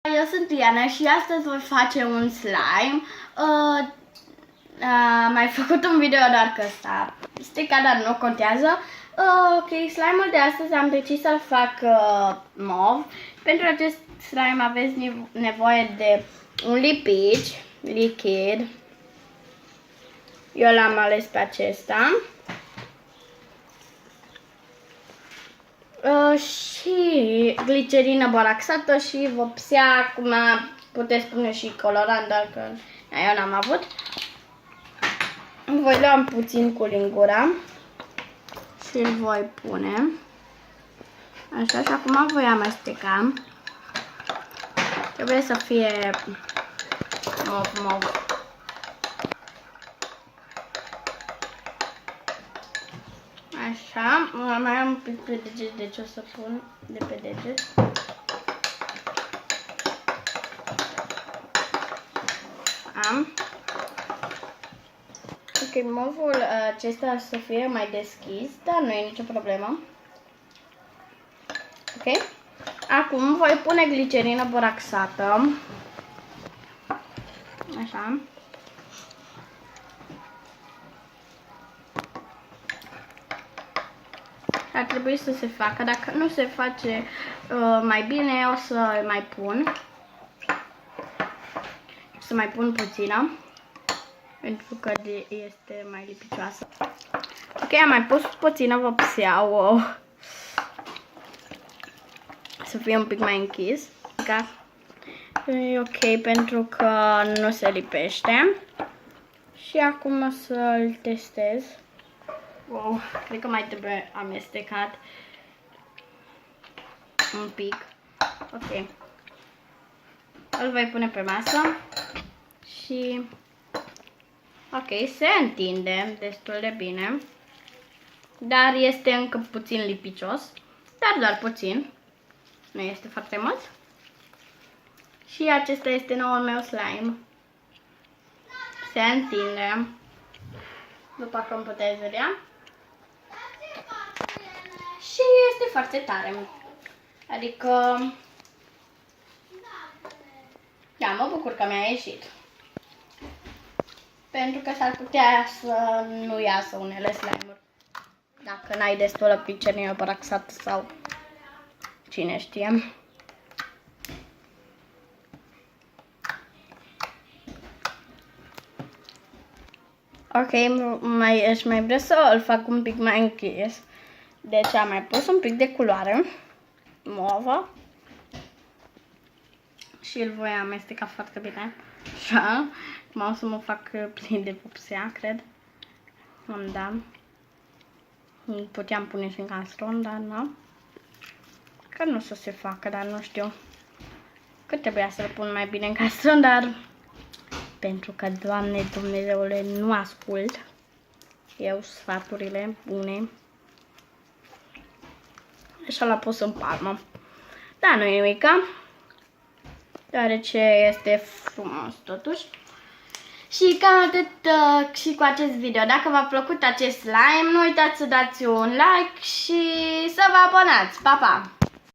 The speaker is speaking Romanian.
Eu sunt Liana și astăzi voi face un slime. Am mai făcut un video, doar că ăsta stricat, dar nu contează. Ok, slime-ul de astăzi am decis să-l fac mov. Pentru acest slime aveți nevoie de un lipici, lichid. Eu l-am ales pe acesta. Și glicerină boraxată și vopsea, acum puteți spune și colorant, dar că eu n-am avut. Voi lua puțin cu lingura și îl voi pune. Așa, și acum voi amesteca. Trebuie să fie mov. Așa, mai am un pic pe deget, deci o să pun de pe deget. Am. Ok, movul acesta să fie mai deschis, dar nu e nicio problemă. Ok? Acum voi pune glicerină boraxată. Așa. Ar trebui să se facă. Dacă nu se face mai bine, o să mai pun. Să mai pun puțină. Pentru că este mai lipicioasă. Ok, am mai pus puțină vopsea. Wow. Să fie un pic mai închis. E ok pentru că nu se lipește. Și acum o să-l testez. Wow, cred că mai trebuie amestecat un pic. Ok. Îl voi pune pe masă și ok, se întinde destul de bine, dar este încă puțin lipicios, dar doar puțin, nu este foarte mult. Și acesta este noul meu slime. Se întinde, după cum puteți vedea. Și este foarte tare. Adică, da, mă bucur că mi-a ieșit. Pentru că s-ar putea să nu iasă unele slime-uri. Dacă n-ai destulă glicerină boraxată sau cine știe. Ok, aș mai vrea să îl fac un pic mai închis. Deci am mai pus un pic de culoare movă și îl voi amesteca foarte bine. Așa, acum o să mă fac plin de vopsea, cred. Da. Puteam pune și în castron, dar nu. Că nu o să se facă, dar nu știu. Că trebuia să-l pun mai bine în castron, dar pentru că, Doamne Dumnezeule, nu ascult eu sfaturile bune. Așa l-a pus în palmă. Da, nu e nimica. Deoarece este frumos totuși. Și cam atât și cu acest video. Dacă v-a plăcut acest slime, nu uitați să dați un like și să vă abonați. Pa, pa!